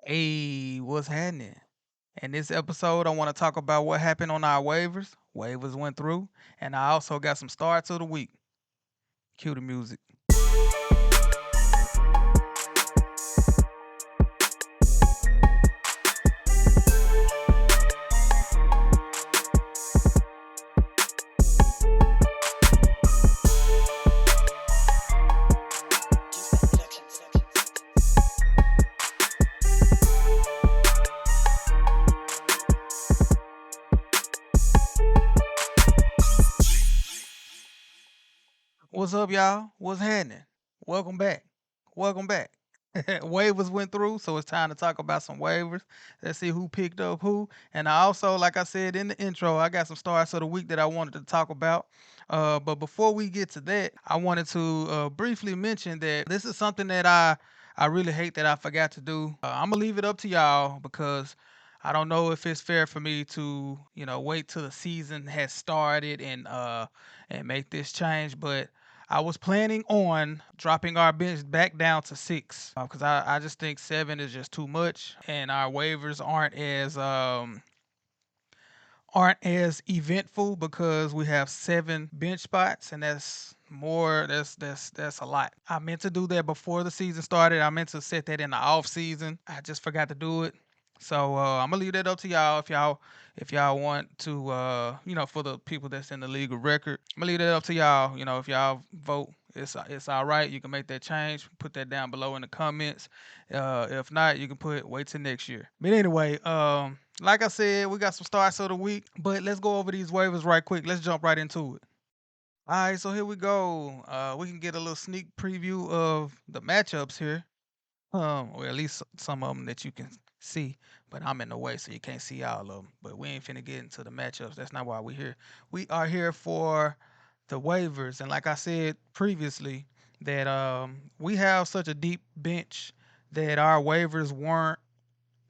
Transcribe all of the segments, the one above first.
Hey, what's happening? In this episode, I want to talk about what happened on our waivers. Waivers went through, and I also got some starts of the week. Cue the music. What's up, y'all? What's happening? Welcome back. Welcome back. Waivers went through, so it's time to talk about some waivers. Let's see who picked up who. And I also, like I said in the intro, I got some starts of the week that I wanted to talk about. But before we get to that, I wanted to briefly mention that this is something that I really hate that I forgot to do. I'm gonna leave it up to y'all because I don't know if it's fair for me to, wait till the season has started and make this change. But I was planning on dropping our bench back down to six because I just think seven is just too much, and our waivers aren't as eventful because we have seven bench spots, and that's more. That's a lot. I meant to do that before the season started. I meant to set that in the off season. I just forgot to do it. So I'm gonna leave that up to y'all if y'all want to for the people that's in the league of record. I'm gonna leave that up to y'all. If y'all vote, it's all right. You can make that change. Put that down below in the comments. If not, you can put wait till next year. But anyway, like I said, we got some starts of the week, but let's go over these waivers right quick. Let's jump right into it. All right, so here we go. We can get a little sneak preview of the matchups here. Or at least some of them that you can see, but I'm in the way, so you can't see all of them. But we ain't finna get into the matchups. That's not why we're here. We are here for the waivers, and like I said previously, that we have such a deep bench that our waivers weren't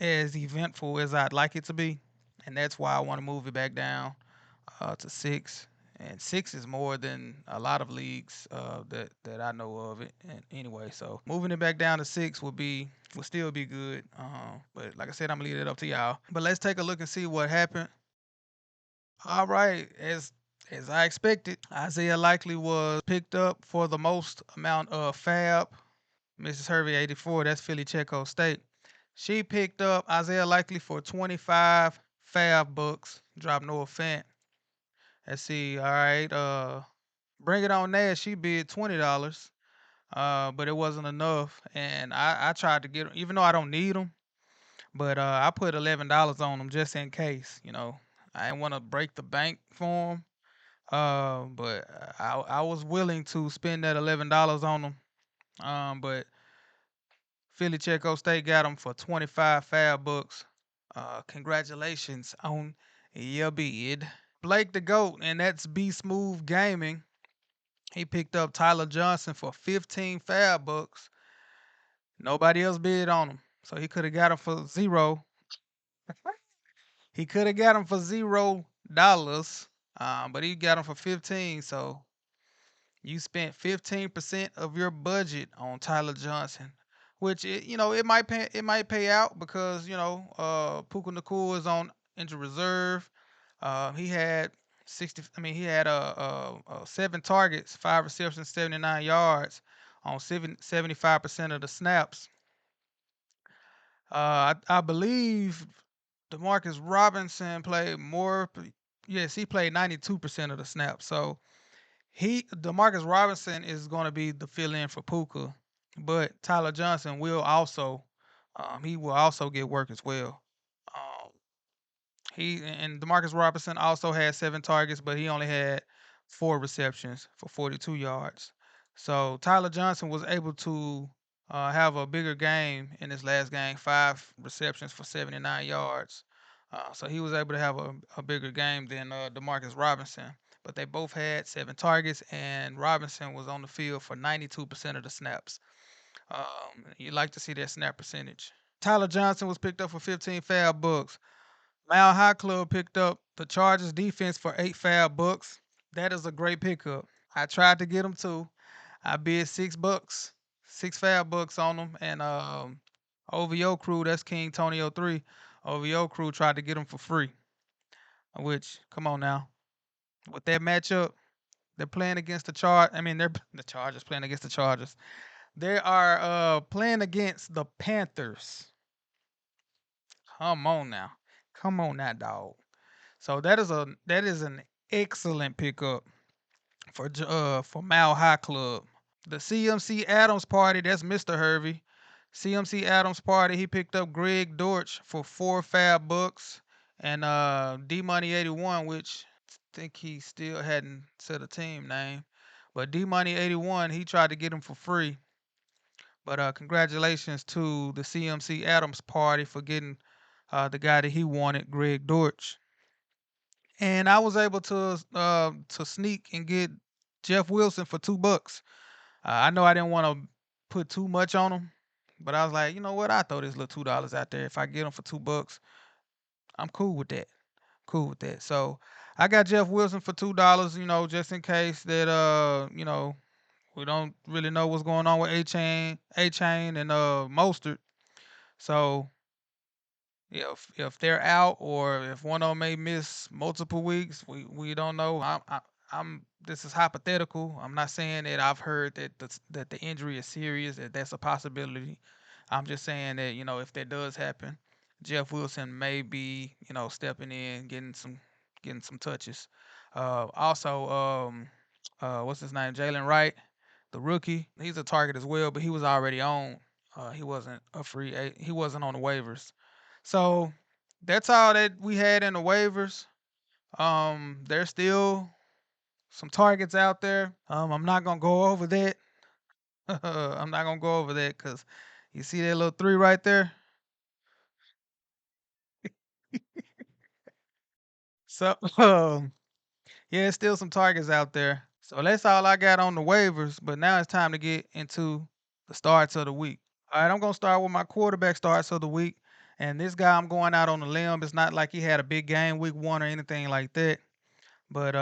as eventful as I'd like it to be, and that's why I want to move it back down to six. And six is more than a lot of leagues that I know of. It and anyway. So moving it back down to six would still be good. But like I said, I'm gonna leave it up to y'all. But let's take a look and see what happened. All right, as I expected, Isaiah Likely was picked up for the most amount of fab. Mrs. Hervey 84, that's Philly Checo State. She picked up Isaiah Likely for 25 fab bucks. Drop Noah Fant. Let's see. All right. Bring it on Nash. She bid $20. But it wasn't enough. And I tried to get 'em, even though I don't need them, but I put $11 on them just in case. I didn't want to break the bank for them. But I was willing to spend that $11 on them. But Philly Checo State got them for 25 fab bucks. Congratulations on your bid. Blake the GOAT, and that's B Smooth Gaming. He picked up Tyler Johnson for 15 fab bucks. Nobody else bid on him. So he could have got him for zero. He could have got him for $0. But he got him for 15. So you spent 15% of your budget on Tyler Johnson, which it might pay out because Puka Nakua is on injured reserve. He had 60. I mean, he had 7 targets, 5 receptions, 79 yards on 75% of the snaps. I believe Demarcus Robinson played more. Yes, he played 92% of the snaps. So Demarcus Robinson is going to be the fill-in for Puka, but Tyler Johnson he will also get work as well. Um, he and Demarcus Robinson also had 7 targets, but he only had 4 receptions for 42 yards. So Tyler Johnson was able to have a bigger game in his last game, 5 receptions for 79 yards. So he was able to have a bigger game than Demarcus Robinson. But they both had 7 targets, and Robinson was on the field for 92% of the snaps. You like to see that snap percentage. Tyler Johnson was picked up for 15 fab bucks. Mile High Club picked up the Chargers defense for 8 fab bucks. That is a great pickup. I tried to get them too. I bid $6, 6 fab bucks on them, and OVO crew, that's King Tony 03. OVO crew tried to get him for free. Which, come on now, with that matchup, they're playing against the Char. I mean, they're the Chargers playing against the Chargers. They are playing against the Panthers. Come on now, come on now, dog. So that is an excellent pickup for Mile High Club. The CMC Adams party, that's Mr. Hervey. CMC Adams party, he picked up Greg Dortch for 4 fab bucks and D Money 81, which I think he still hadn't set a team name. But D Money 81, he tried to get him for free. But congratulations to the CMC Adams party for getting the guy that he wanted, Greg Dortch. And I was able to sneak and get Jeff Wilson for 2 bucks. I know I didn't want to put too much on him, but I was like, you know what? I throw this little $2 out there. If I get him for 2 bucks, I'm cool with that. Cool with that. So I got Jeff Wilson for $2. Just in case that we don't really know what's going on with A Chain, and Mostert. So if they're out or if one of them may miss multiple weeks, we don't know. I'm This is hypothetical. I'm not saying that I've heard that the injury is serious, that's a possibility. I'm just saying that if that does happen, Jeff Wilson may be stepping in, getting some touches. Also, what's his name? Jalen Wright, the rookie. He's a target as well, but he was already on. He wasn't a he wasn't on the waivers. So that's all that we had in the waivers. There's still some targets out there. I'm not gonna go over that. I'm not gonna go over that because you see that little 3 right there. So yeah, still some targets out there. So that's all I got on the waivers. But now it's time to get into the starts of the week. All right, I'm gonna start with my quarterback starts of the week. And this guy, I'm going out on a limb. It's not like he had a big game week 1 or anything like that. But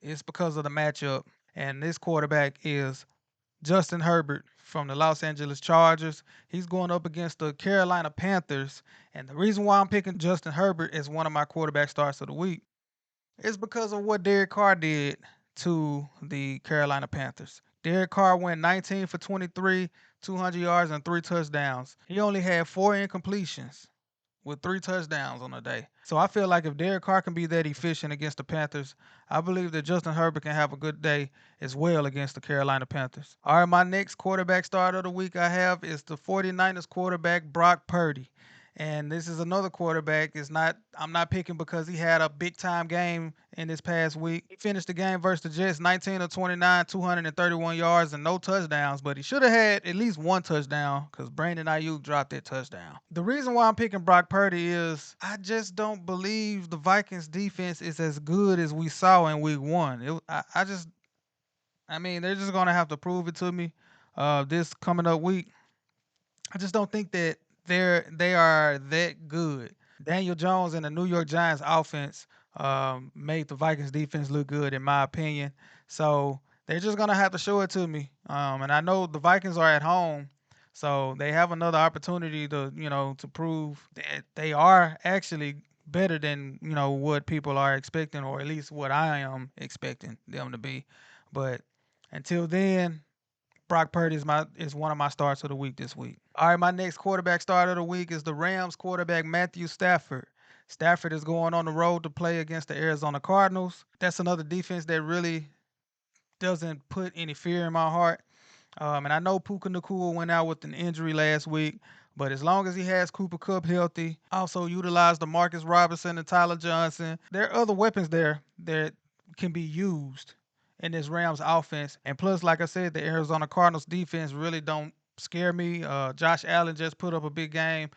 it's because of the matchup. And this quarterback is Justin Herbert from the Los Angeles Chargers. He's going up against the Carolina Panthers. And the reason why I'm picking Justin Herbert as one of my quarterback starts of the week is because of what Derek Carr did to the Carolina Panthers. Derek Carr went 19 for 23, 200 yards, and 3 touchdowns. He only had 4 incompletions with 3 touchdowns on the day. So I feel like if Derek Carr can be that efficient against the Panthers, I believe that Justin Herbert can have a good day as well against the Carolina Panthers. All right, my next quarterback start of the week I have is the 49ers quarterback Brock Purdy. And this is another quarterback. I'm not picking because he had a big time game in this past week. He finished the game versus the Jets 19 of 29, 231 yards and no touchdowns, but he should have had at least 1 touchdown because Brandon Ayuk dropped that touchdown. The reason why I'm picking Brock Purdy is I just don't believe the Vikings defense is as good as we saw in week 1. I mean, they're just gonna have to prove it to me this coming up week. I just don't think that they are that good. Daniel Jones and the New York Giants offense made the Vikings defense look good, in my opinion. So they're just gonna have to show it to me. And I know the Vikings are at home, so they have another opportunity to prove that they are actually better than what people are expecting, or at least what I am expecting them to be. But until then, Brock Purdy is one of my starts of the week this week. All right, my next quarterback start of the week is the Rams quarterback Matthew Stafford. Stafford is going on the road to play against the Arizona Cardinals. That's another defense that really doesn't put any fear in my heart. And I know Puka Nakua went out with an injury last week, but as long as he has Cooper Kupp healthy, also utilize the Marcus Robinson and Tyler Johnson. There are other weapons there that can be used in this Rams offense. And plus, like I said, the Arizona Cardinals defense really don't scare me. Josh Allen just put up a big game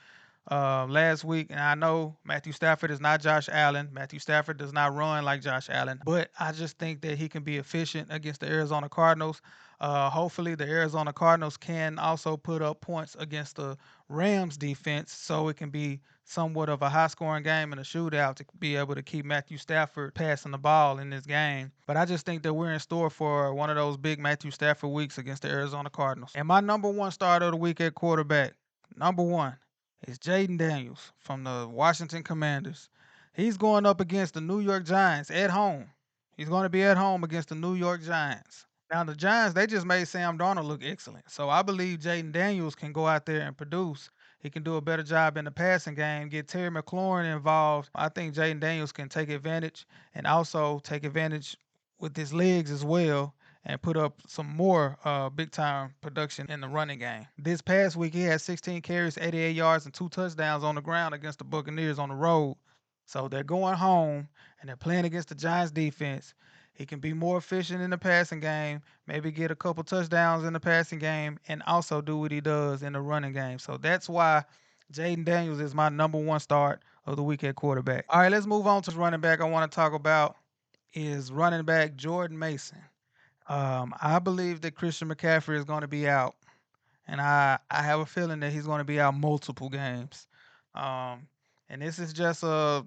last week, and I know Matthew Stafford is not Josh Allen. Matthew Stafford does not run like Josh Allen, but I just think that he can be efficient against the Arizona Cardinals. Hopefully, the Arizona Cardinals can also put up points against the Rams defense, so it can be somewhat of a high-scoring game and a shootout to be able to keep Matthew Stafford passing the ball in this game. But I just think that we're in store for one of those big Matthew Stafford weeks against the Arizona Cardinals. And my number one start of the week at quarterback, Number one is Jaden Daniels from the Washington Commanders. He's going up against the New York Giants at home. He's going to be at home against the New York Giants. Now the Giants, they just made Sam Darnold look excellent. So I believe Jaden Daniels can go out there and produce. He can do a better job in the passing game, get Terry McLaurin involved. I think Jaden Daniels can take advantage and also take advantage with his legs as well and put up some more big time production in the running game. This past week, he had 16 carries, 88 yards, and 2 touchdowns on the ground against the Buccaneers on the road. So they're going home and they're playing against the Giants defense. He can be more efficient in the passing game, maybe get a couple touchdowns in the passing game, and also do what he does in the running game. So that's why Jaden Daniels is my number one start of the week at quarterback. All right, let's move on to running back. I want to talk about is running back Jordan Mason. I believe that Christian McCaffrey is going to be out, and I have a feeling that he's going to be out multiple games. Um, and this is just a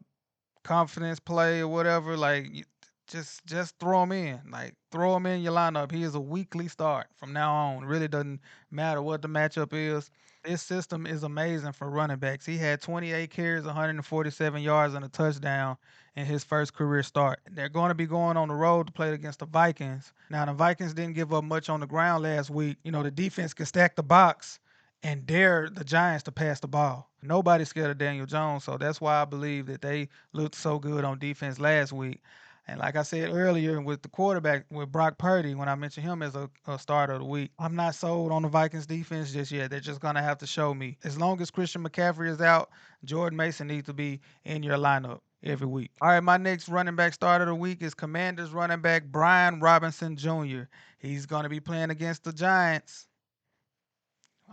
confidence play or whatever. Like just throw him in, like throw him in your lineup. He is a weekly start from now on. It really doesn't matter what the matchup is. This system is amazing for running backs. He had 28 carries, 147 yards, and a touchdown in his first career start. They're going to be going on the road to play against the Vikings. Now, the Vikings didn't give up much on the ground last week. You know, the defense can stack the box and dare the Giants to pass the ball. Nobody's scared of Daniel Jones, so that's why I believe that they looked so good on defense last week. And like I said earlier with the quarterback, with Brock Purdy, when I mentioned him as a starter of the week, I'm not sold on the Vikings defense just yet. They're just going to have to show me. As long as Christian McCaffrey is out, Jordan Mason needs to be in your lineup every week. All right, my next running back start of the week is Commanders running back Brian Robinson Jr. He's going to be playing against the Giants.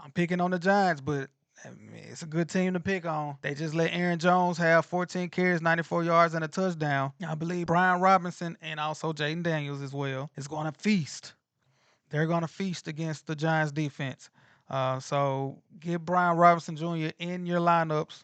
I'm picking on the Giants, but I mean, it's a good team to pick on. They just let Aaron Jones have 14 carries, 94 yards, and a touchdown. I believe Brian Robinson and also Jaden Daniels as well is going to feast. They're going to feast against the Giants defense. So get Brian Robinson Jr. in your lineups.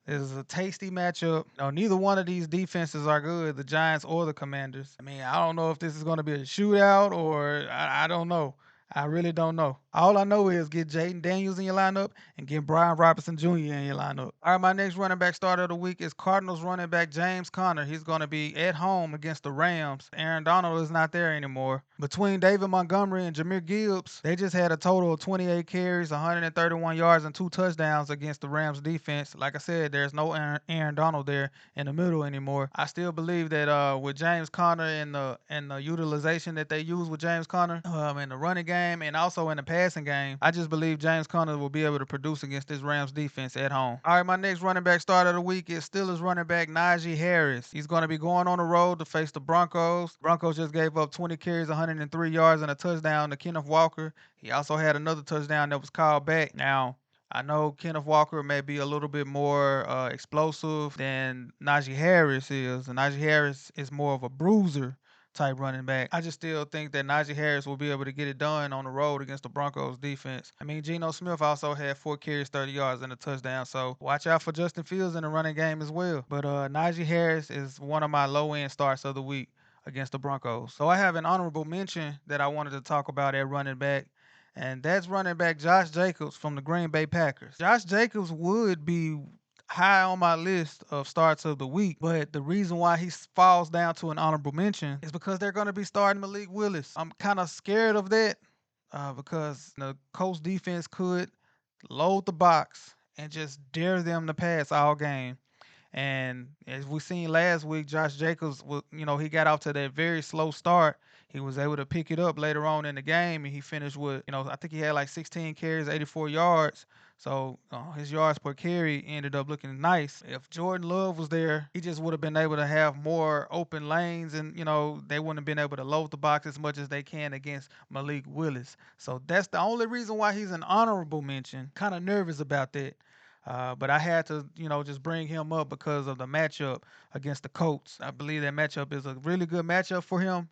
This is a tasty matchup. No, neither one of these defenses are good, the Giants or the Commanders. I mean, I don't know if this is going to be a shootout or I don't know. I really don't know. All I know is get Jaden Daniels in your lineup and get Brian Robinson Jr. in your lineup. All right, my next running back starter of the week is Cardinals running back James Conner. He's going to be at home against the Rams. Aaron Donald is not there anymore. Between David Montgomery and Jameer Gibbs, they just had a total of 28 carries, 131 yards, and 2 touchdowns against the Rams defense. Like I said, there's no Aaron Donald there in the middle anymore. I still believe that with James Conner and the utilization that they use with James Conner in the running game and also in the passing game, I just believe James Conner will be able to produce against this Rams defense at home. All right, my next running back start of the week is Steelers running back Najee Harris. He's going to be going on the road to face the Broncos. Broncos just gave up 20 carries, 103 yards, and a touchdown to Kenneth Walker. He also had another touchdown that was called back. Now, I know Kenneth Walker may be a little bit more explosive than Najee Harris is, and Najee Harris is more of a bruiser type running back. I just still think that Najee Harris will be able to get it done on the road against the Broncos defense. I mean, Geno Smith also had 4 carries, 30 yards, and a touchdown, so watch out for Justin Fields in the running game as well. But Najee Harris is one of my low-end starts of the week against the Broncos. So I have an honorable mention that I wanted to talk about at running back, and that's running back Josh Jacobs from the Green Bay Packers. Josh Jacobs would be high on my list of starts of the week, but the reason why he falls down to an honorable mention is because they're going to be starting Malik Willis. I'm kind of scared of that because the Colts defense could load the box and just dare them to pass all game. And as we seen last week, Josh Jacobs, he got off to that very slow start. He was able to pick it up later on in the game, and he finished with, I think he had like 16 carries, 84 yards. So his yards per carry ended up looking nice. If Jordan Love was there, he just would have been able to have more open lanes, and they wouldn't have been able to load the box as much as they can against Malik Willis. So that's the only reason why he's an honorable mention. Kind of nervous about that. But I had to, just bring him up because of the matchup against the Colts. I believe that matchup is a really good matchup for him.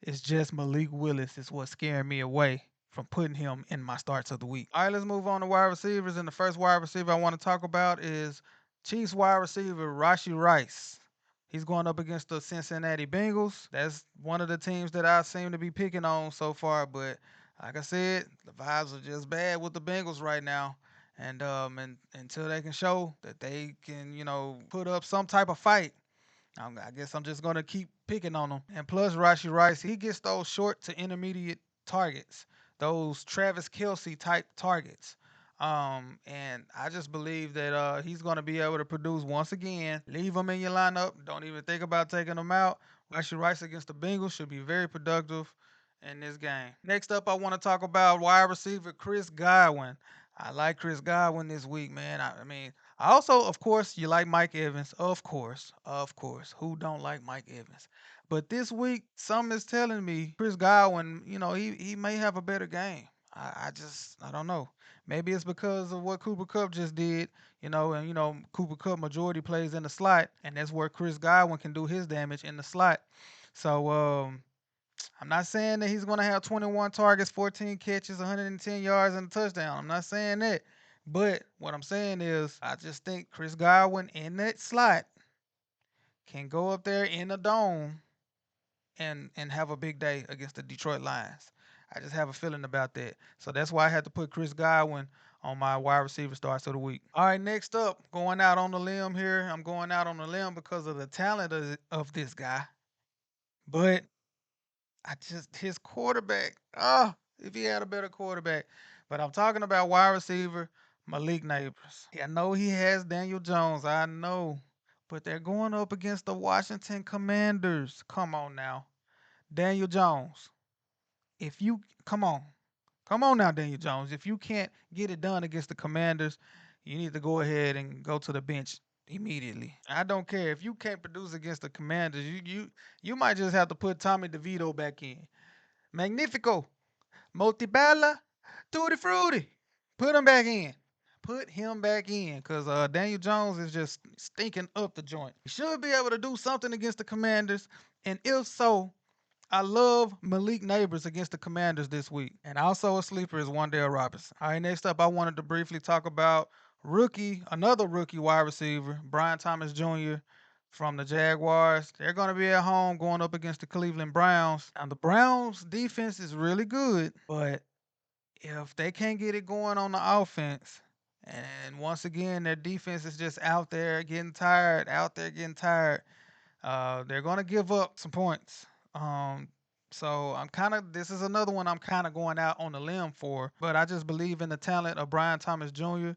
It's just Malik Willis is what's scaring me away from putting him in my starts of the week. All right, let's move on to wide receivers. And the first wide receiver I want to talk about is Chiefs wide receiver Rashee Rice. He's going up against the Cincinnati Bengals. That's one of the teams that I seem to be picking on so far. But like I said, the vibes are just bad with the Bengals right now. and until they can show that they can, put up some type of fight, I guess I'm just gonna keep picking on him. And plus, Rashi Rice, he gets those short to intermediate targets, those Travis Kelsey type targets. And I just believe that he's gonna be able to produce once again. Leave him in your lineup. Don't even think about taking him out. Rashi Rice against the Bengals should be very productive in this game. Next up, I want to talk about wide receiver Chris Godwin. I like Chris Godwin this week, man. I mean, also, of course, you like Mike Evans. Of course. Who don't like Mike Evans? But this week, something is telling me Chris Godwin, he may have a better game. I don't know. Maybe it's because of what Cooper Cup just did, and Cooper Cup majority plays in the slot, and that's where Chris Godwin can do his damage in the slot. So I'm not saying that he's going to have 21 targets, 14 catches, 110 yards, and a touchdown. I'm not saying that. But what I'm saying is, I just think Chris Godwin in that slot can go up there in the dome and have a big day against the Detroit Lions. I just have a feeling about that. So that's why I had to put Chris Godwin on my wide receiver starts of the week. All right, next up, going out on the limb here. I'm going out on the limb because of the talent of this guy. But I just his quarterback. If he had a better quarterback. But I'm talking about wide receiver Malik Neighbors. I know he has Daniel Jones. I know. But they're going up against the Washington Commanders. Come on now. Daniel Jones. If you come on. Come on now, Daniel Jones. If you can't get it done against the Commanders, you need to go ahead and go to the bench immediately. I don't care if you can't produce against the Commanders. You might just have to put Tommy DeVito back in. Magnifico, Multibella, Tutti Frutti. Put him back in. Put him back in because Daniel Jones is just stinking up the joint. He should be able to do something against the Commanders, and if so, I love Malik Neighbors against the Commanders this week. And also a sleeper is Wandale Robinson. All right, next up, I wanted to briefly talk about another rookie wide receiver, Brian Thomas Jr. from the Jaguars. They're going to be at home going up against the Cleveland Browns. And the Browns defense is really good, but if they can't get it going on the offense, and once again, their defense is just out there getting tired, they're going to give up some points. Um, so this is another one I'm kind of going out on the limb for, but I just believe in the talent of Brian Thomas Jr.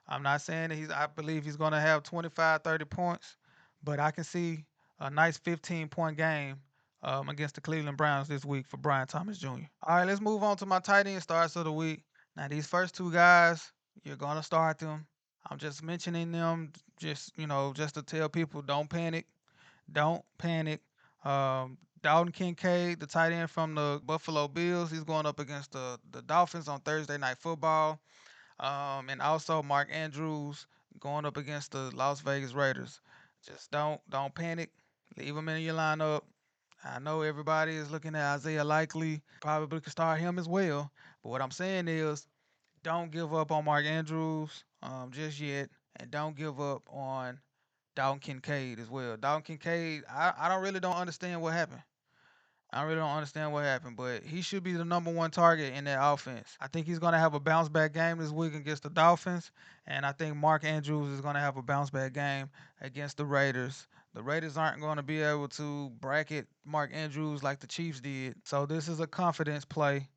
I'm not saying that I believe he's going to have 25, 30 points, but I can see a nice 15-point game against the Cleveland Browns this week for Brian Thomas Jr. All right, let's move on to my tight end starts of the week. Now, these first two guys, you're going to start them. I'm just mentioning them just to tell people don't panic. Don't panic. Dalton Kincaid, the tight end from the Buffalo Bills, he's going up against the Dolphins on Thursday Night Football. And also Mark Andrews going up against the Las Vegas Raiders. Just don't panic. Leave him in your lineup. I know everybody is looking at Isaiah Likely. Probably could start him as well. But what I'm saying is, don't give up on Mark Andrews just yet, and don't give up on Dalton Kincaid as well. Dalton Kincaid, I don't understand what happened. I really don't understand what happened, but he should be the number one target in that offense. I think he's going to have a bounce back game this week against the Dolphins, and I think Mark Andrews is going to have a bounce back game against the Raiders. The Raiders aren't going to be able to bracket Mark Andrews like the Chiefs did, so this is a confidence play.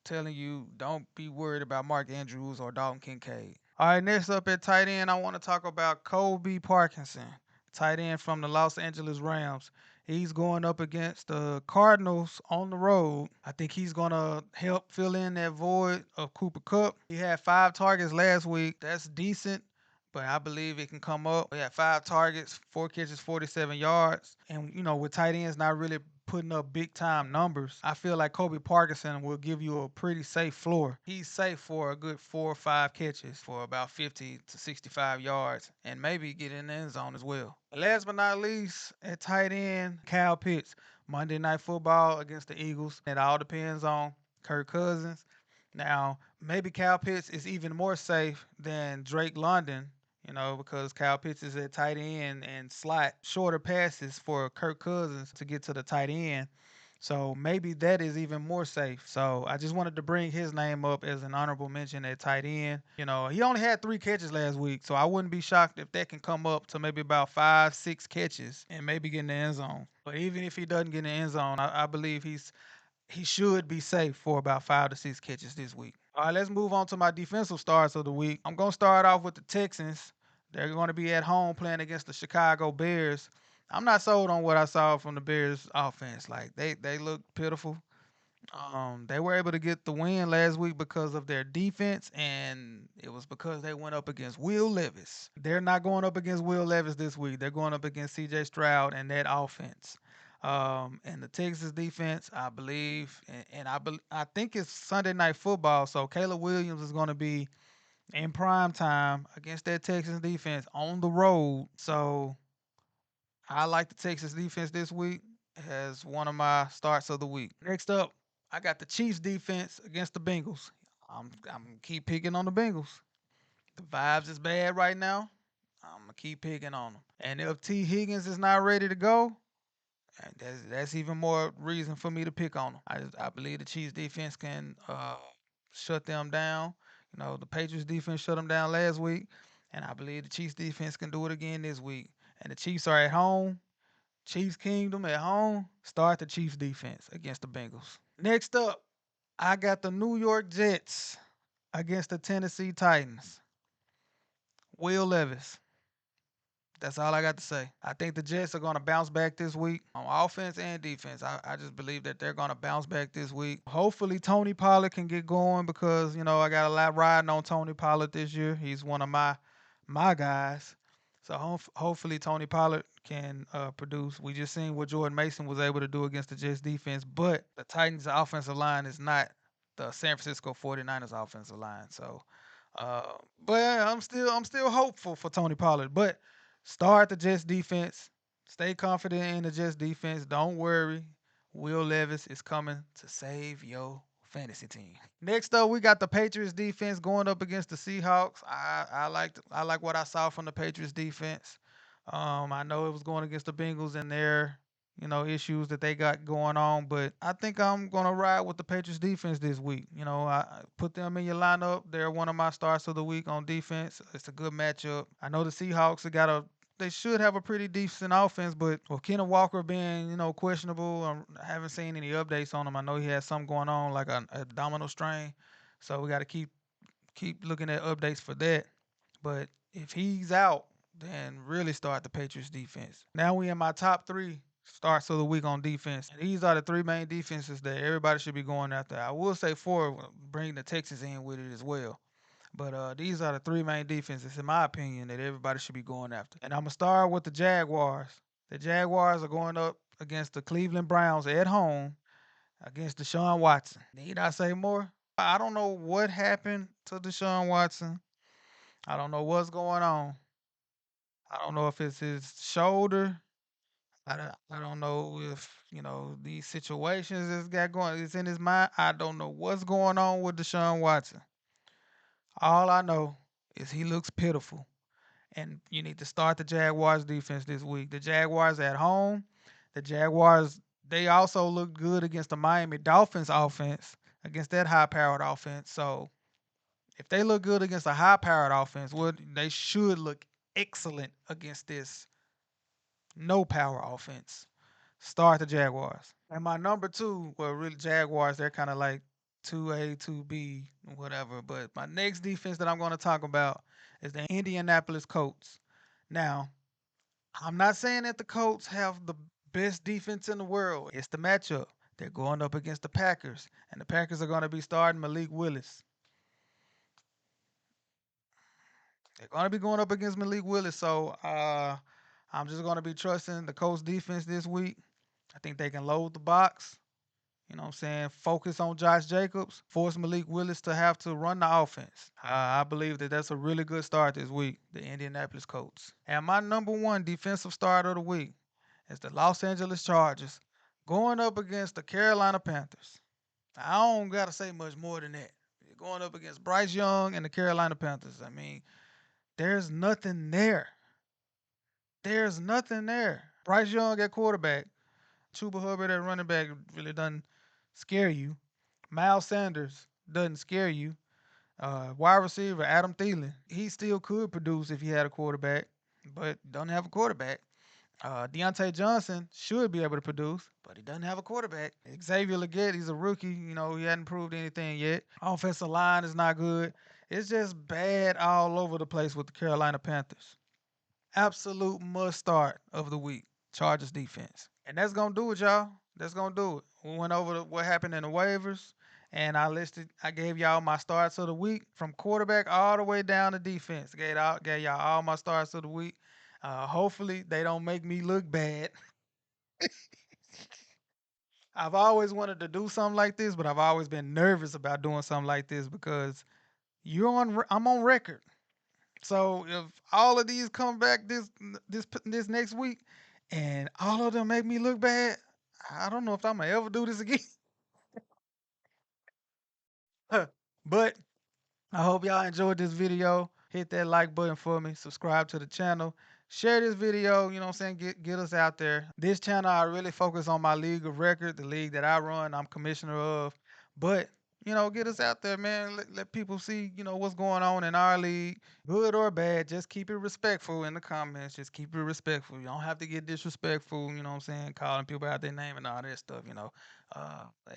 Telling you, don't be worried about Mark Andrews or Dalton Kincaid. All right, next up at tight end, I want to talk about Kobe Parkinson, tight end from the Los Angeles Rams. He's going up against the Cardinals on the road. I think he's going to help fill in that void of Cooper Cup. He had 5 targets last week. That's decent, but I believe it can come up. He had 5 targets, 4 catches, 47 yards. And, with tight ends not really putting up big time numbers, I feel like Kobe Parkinson will give you a pretty safe floor. He's safe for a good 4 or 5 catches for about 50 to 65 yards and maybe get in the end zone as well. Last but not least, at tight end, Kyle Pitts. Monday Night Football against the Eagles. It all depends on Kirk Cousins. Now, maybe Kyle Pitts is even more safe than Drake London, because Kyle Pitts is at tight end and slot shorter passes for Kirk Cousins to get to the tight end. So maybe that is even more safe. So I just wanted to bring his name up as an honorable mention at tight end. He only had 3 catches last week, so I wouldn't be shocked if that can come up to maybe about 5, 6 catches and maybe get in the end zone. But even if he doesn't get in the end zone, I believe he should be safe for about 5 to 6 catches this week. All right, let's move on to my defensive stars of the week. I'm going to start off with the Texans. They're going to be at home playing against the Chicago Bears. I'm not sold on what I saw from the Bears offense. Like they look pitiful. They were able to get the win last week because of their defense, and it was because they went up against Will Levis. They're not going up against Will Levis this week. They're going up against C.J. Stroud and that offense. And the Texas defense, I believe, and I think it's Sunday Night Football, so Caleb Williams is going to be in prime time against that Texas defense on the road. So I like the Texas defense this week as one of my starts of the week. Next up, I got the Chiefs defense against the Bengals. I'm keep picking on the Bengals. The vibes is bad right now. I'm gonna keep picking on them. And if T Higgins is not ready to go, and that's even more reason for me to pick on them. I believe the Chiefs defense can shut them down. The Patriots defense shut them down last week, and I believe the Chiefs defense can do it again this week. And the Chiefs are at home. Chiefs Kingdom at home. Start the Chiefs defense against the Bengals. Next up, I got the New York Jets against the Tennessee Titans. Will Levis. That's all I got to say. I think the Jets are going to bounce back this week on offense and defense. I just believe that they're going to bounce back this week. Hopefully, Tony Pollard can get going because, I got a lot riding on Tony Pollard this year. He's one of my guys. So hopefully Tony Pollard can produce. We just seen what Jordan Mason was able to do against the Jets defense, but the Titans offensive line is not the San Francisco 49ers offensive line. So but I'm still hopeful for Tony Pollard. But start the Jets defense. Stay confident in the Jets defense. Don't worry. Will Levis is coming to save your fantasy team. Next up, we got the Patriots defense going up against the Seahawks. I like what I saw from the Patriots defense. I know it was going against the Bengals and their issues that they got going on, but I think I'm gonna ride with the Patriots defense this week. I put them in your lineup. They're one of my starts of the week on defense. It's a good matchup. I know the Seahawks have got a they should have a pretty decent offense, but with Kenneth Walker being, questionable, I haven't seen any updates on him. I know he has something going on, like a abdominal strain. So we got to keep looking at updates for that. But if he's out, then really start the Patriots defense. Now we in my top 3 starts of the week on defense. And these are the 3 main defenses that everybody should be going after. I will say 4, bring the Texans in with it as well. But these are the 3 main defenses, in my opinion, that everybody should be going after. And I'm going to start with the Jaguars. The Jaguars are going up against the Cleveland Browns at home against Deshaun Watson. Need I say more? I don't know what happened to Deshaun Watson. I don't know what's going on. I don't know if it's his shoulder. I don't know if, these situations that's got going, it's in his mind. I don't know what's going on with Deshaun Watson. All I know is he looks pitiful. And you need to start the Jaguars defense this week. The Jaguars at home. The Jaguars, they also look good against the Miami Dolphins offense, against that high-powered offense. So if they look good against a high-powered offense, well, they should look excellent against this no-power offense. Start the Jaguars. And my number 2, well, really Jaguars, they're kind of like 2A, 2B, whatever. But my next defense that I'm going to talk about is the Indianapolis Colts. Now, I'm not saying that the Colts have the best defense in the world. It's the matchup. They're going up against the Packers, and the Packers are going to be starting Malik Willis. They're going to be going up against Malik Willis, so I'm just going to be trusting the Colts defense this week. I think they can load the box. You know what I'm saying? Focus on Josh Jacobs. Force Malik Willis to have to run the offense. I believe that that's a really good start this week, the Indianapolis Colts. And my number 1 defensive start of the week is the Los Angeles Chargers going up against the Carolina Panthers. I don't got to say much more than that. You're going up against Bryce Young and the Carolina Panthers. I mean, there's nothing there. There's nothing there. Bryce Young at quarterback. Chuba Hubbard at running back really doesn't scare you. Miles Sanders doesn't scare you. Wide receiver Adam Thielen, he still could produce if he had a quarterback, but don't have a quarterback. Deontay Johnson should be able to produce, but he doesn't have a quarterback. Xavier Leggett, he's a rookie. You know, he hadn't proved anything yet. Offensive line is not good. It's just bad all over the place with the Carolina Panthers. Absolute must start of the week. Chargers defense. And that's gonna do it, y'all. That's gonna do it. We went over what happened in the waivers, and I gave y'all my starts of the week from quarterback all the way down to defense. Gave y'all all my starts of the week. Hopefully they don't make me look bad. I've always wanted to do something like this, but I've always been nervous about doing something like this because I'm on record. So if all of these come back this next week, and all of them make me look bad, I don't know if I'm gonna ever do this again. But I hope y'all enjoyed this video. Hit that like button for me. Subscribe to the channel. Share this video, you know what I'm saying? Get us out there. This channel, I really focus on my league of record, the league that I run, I'm commissioner of. But, get us out there, man. Let people see, what's going on in our league. Good or bad, just keep it respectful in the comments. Just keep it respectful. You don't have to get disrespectful, you know what I'm saying? Calling people out their name and all that stuff.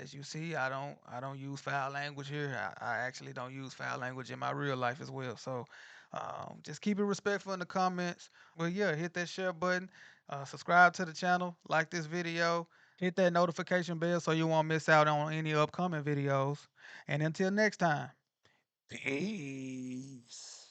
As you see, I don't use foul language here. I actually don't use foul language in my real life as well. So just keep it respectful in the comments. But yeah, hit that share button, subscribe to the channel, like this video, hit that notification bell so you won't miss out on any upcoming videos. And until next time, peace.